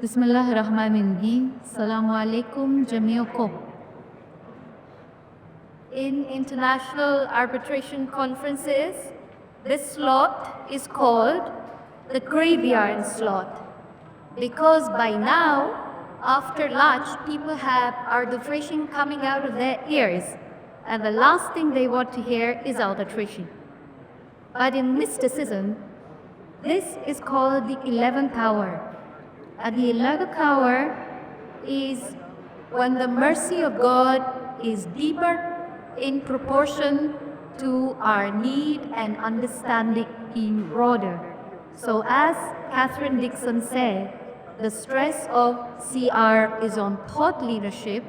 Bismillahirrahmanirrahim. Assalamu alaikum jamiyukum. In international arbitration conferences, this slot is called the graveyard slot because by now, after lunch, people have arbitration coming out of their ears, and the last thing they want to hear is arbitration. But in mysticism, this is called the 11th hour. And the 11th hour is when the mercy of God is deeper in proportion to our need and understanding being broader. So as Catherine Dixon said, the stress of Ciarb is on thought leadership.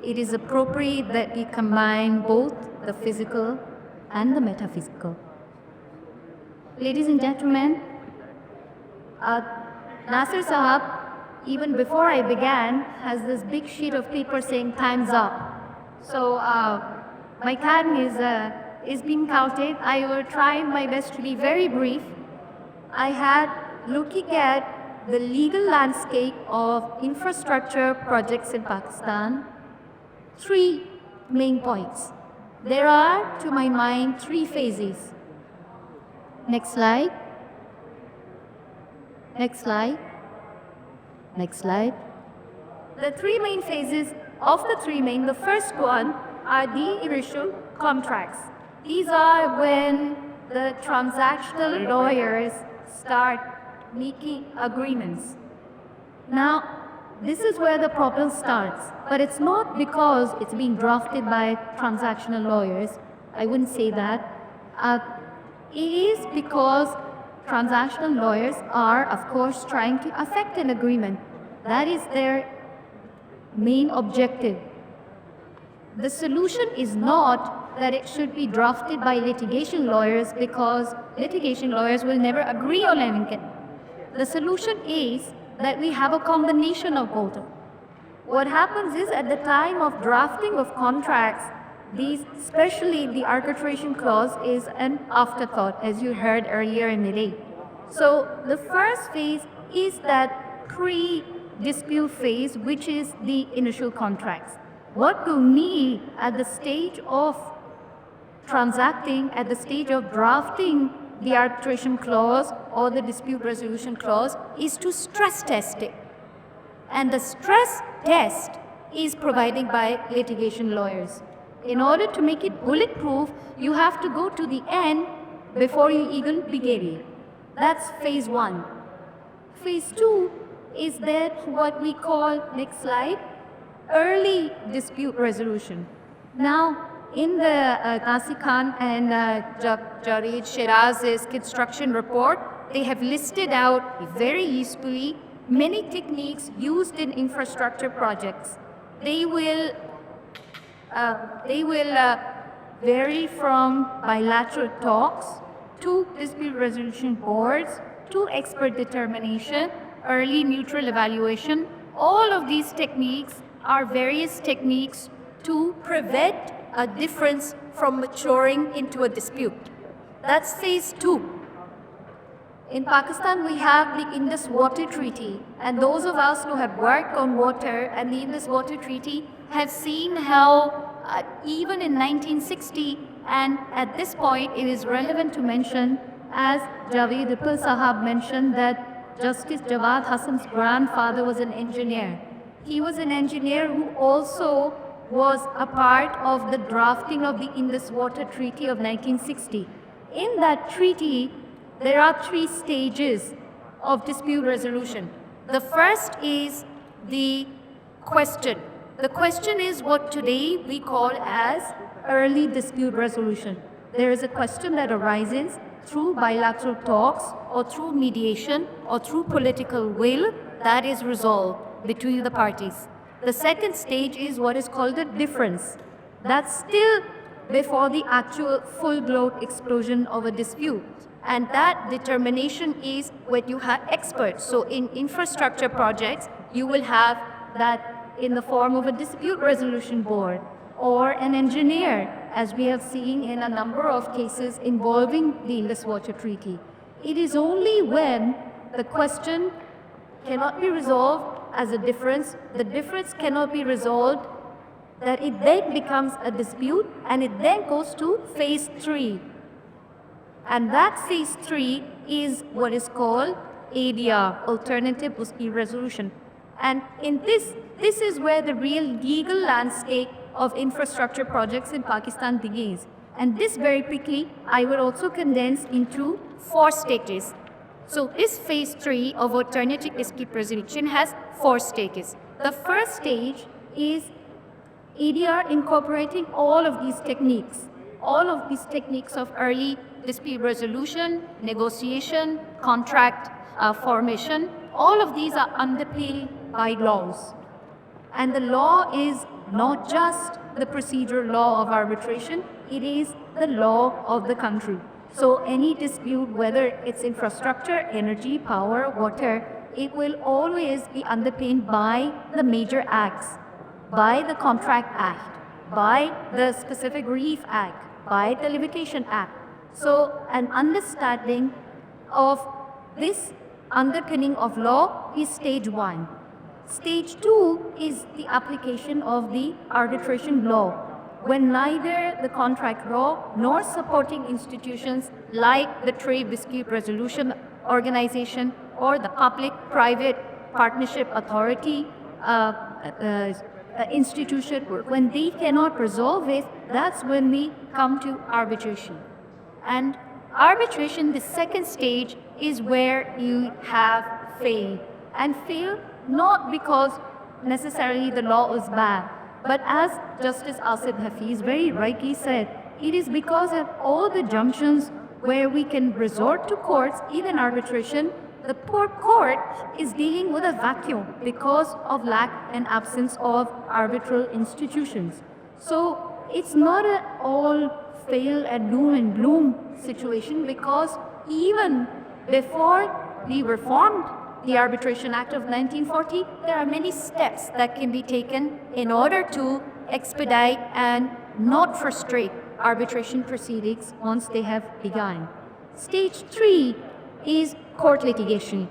It is appropriate that we combine both the physical and the metaphysical. Ladies and gentlemen, Nasir Sahab, even before I began, has this big sheet of paper saying time's up. So my time is being counted. I will try my best to be very brief. I had, looking at the legal landscape of infrastructure projects in Pakistan, 3 main points. There are, to my mind, 3 phases. Next slide. Next slide. Next slide. The 3 main phases of the first one are the initial contracts. These are when the transactional lawyers start making agreements. Now, this is where the problem starts, but it's not because it's being drafted by transactional lawyers. I wouldn't say that. It is because transactional lawyers are, of course, trying to affect an agreement. That is their main objective. The solution is not that it should be drafted by litigation lawyers because litigation lawyers will never agree on anything. The solution is that we have a combination of both. What happens is at the time of drafting of contracts, especially the arbitration clause, is an afterthought, as you heard earlier in the day. So the first phase is that pre-dispute phase, which is the initial contracts. What we need at the stage of transacting, at the stage of drafting the arbitration clause or the dispute resolution clause, is to stress test it. And the stress test is provided by litigation lawyers. In order to make it bulletproof, you have to go to the end before you even begin. That's phase 1. Phase 2 is that what we call, next slide, early dispute resolution. Now, in the Nasir Khan and Jared Shiraz's construction report, they have listed out very usefully many techniques used in infrastructure projects. They will vary from bilateral talks to dispute resolution boards to expert determination, early neutral evaluation. All of these techniques are various techniques to prevent a difference from maturing into a dispute. That's phase 2. In Pakistan, we have the Indus Water Treaty, and those of us who have worked on water and the Indus Water Treaty have seen how even in 1960, and at this point it is relevant to mention, as Javed Ripple Sahab mentioned, that Justice Jawad Hassan's grandfather was an engineer. He was an engineer who also was a part of the drafting of the Indus Water Treaty of 1960. In that treaty, there are 3 stages of dispute resolution. The first is the question. The question is what today we call as early dispute resolution. There is a question that arises through bilateral talks or through mediation or through political will that is resolved between the parties. The second stage is what is called a difference. That's still before the actual full-blown explosion of a dispute. And that determination is when you have experts. So in infrastructure projects, you will have that in the form of a dispute resolution board or an engineer, as we have seen in a number of cases involving the Indus Water Treaty. It is only when the question cannot be resolved as a difference. The difference cannot be resolved, that it then becomes a dispute, and it then goes to phase 3. And that phase 3 is what is called ADR, Alternative Dispute Resolution. And in this is where the real legal landscape of infrastructure projects in Pakistan begins. And this very quickly, I will also condense into 4 stages. So this phase 3 of alternative dispute resolution has 4 stages. The first stage is ADR incorporating all of these techniques of early dispute resolution, negotiation, contract formation. All of these are underpinned by laws. And the law is not just the procedural law of arbitration, it is the law of the country. So any dispute, whether it's infrastructure, energy, power, water, it will always be underpinned by the major acts, by the Contract Act, by the Specific Relief Act, by the Limitation Act. So an understanding of this underpinning of law is stage 1. Stage 2 is the application of the arbitration law, when neither the contract law nor supporting institutions like the Trade Dispute Resolution Organization or the Public-Private Partnership Authority institution, when they cannot resolve it, that's when we come to arbitration. And arbitration, the second stage, is where you have failed. And failed not because necessarily the law is bad, but as Justice Asif Hafiz very rightly said, it is because at all the junctions where we can resort to courts, even arbitration, the poor court is dealing with a vacuum because of lack and absence of arbitral institutions. So it's not an all fail and doom and gloom situation, because even before we reformed the Arbitration Act of 1940, there are many steps that can be taken in order to expedite and not frustrate arbitration proceedings once they have begun. Stage 3 is court litigation.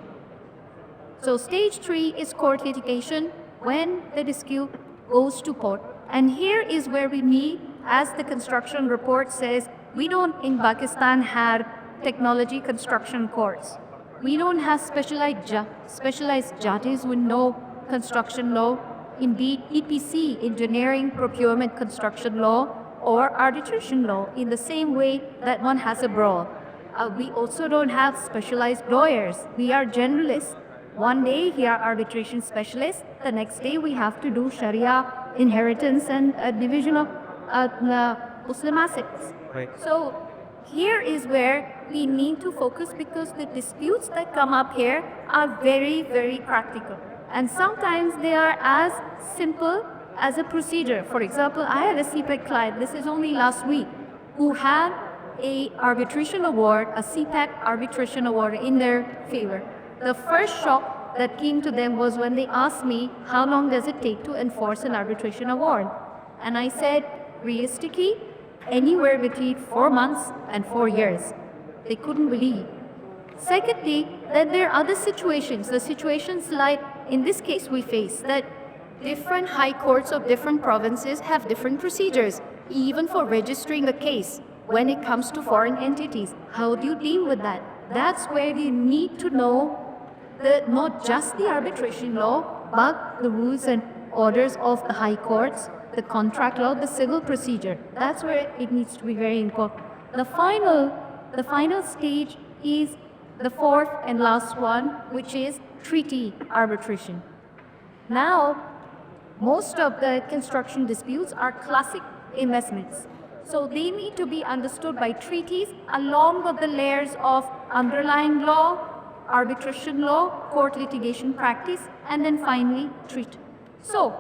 So stage 3 is court litigation when the dispute goes to court. And here is where we meet, as the construction report says, we don't in Pakistan have technology construction courts. We don't have specialized judges with no construction law, indeed EPC, engineering, procurement, construction law, or arbitration law in the same way that one has abroad. We also don't have specialized lawyers. We are generalists. One day we are arbitration specialists, the next day we have to do Sharia, inheritance, and division of Muslim assets. Right. So here is where we need to focus, because the disputes that come up here are very, very practical. And sometimes they are as simple as a procedure. For example, I had a CPEC client, this is only last week, who had a arbitration award, a CPEC arbitration award in their favor. The first shock that came to them was when they asked me, how long does it take to enforce an arbitration award? And I said, realistically, anywhere between 4 months and 4 years. They couldn't believe. Secondly, then there are other situations, the situations like in this case we face, that different high courts of different provinces have different procedures, even for registering a case when it comes to foreign entities. How do you deal with that? That's where you need to know not just the arbitration law, but the rules and orders of the high courts, the contract law, the civil procedure. That's where it needs to be very important. The final stage is the fourth and last one, which is treaty arbitration. Now, most of the construction disputes are classic investments. So they need to be understood by treaties along with the layers of underlying law, arbitration law, court litigation practice, and then finally treaty. So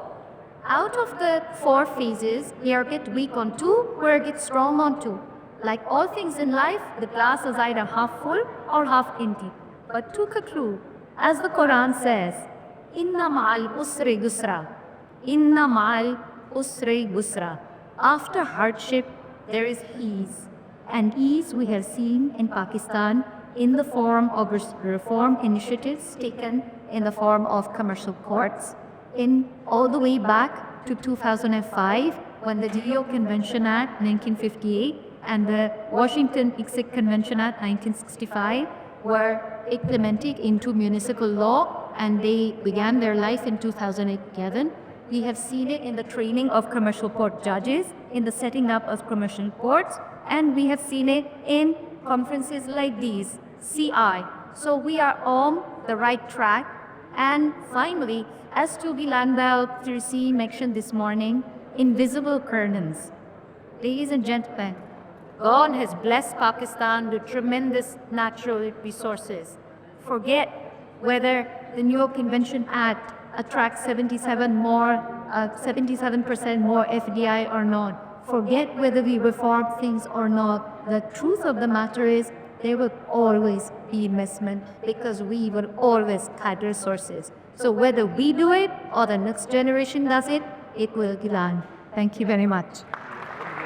out of the 4 phases, here get weak on 2, where get strong on 2. Like all things in life, the glass is either half full or half empty. But to conclude, as the Quran says, Inna ma'al usri yusra. Inna ma'al usri yusra. After hardship, there is ease. And ease we have seen in Pakistan in the form of reform initiatives taken in the form of commercial ports. In all the way back to 2005, when the DEO Convention Act 1958 and the Washington ICSID Convention Act 1965 were implemented into municipal law, and they began their life in 2011. We have seen it in the training of commercial port judges, in the setting up of commercial ports, and we have seen it in conferences like these, CI. So we are on the right track. And finally, as Toby Landau Tirsi mentioned this morning, invisible curtains. Ladies and gentlemen, God has blessed Pakistan with tremendous natural resources. Forget whether the New York Convention Act attracts 77% more FDI or not. Forget whether we reform things or not. The truth of the matter is there will always be investment because we will always cut resources. So whether we do it or the next generation does it, it will land. Thank you very much.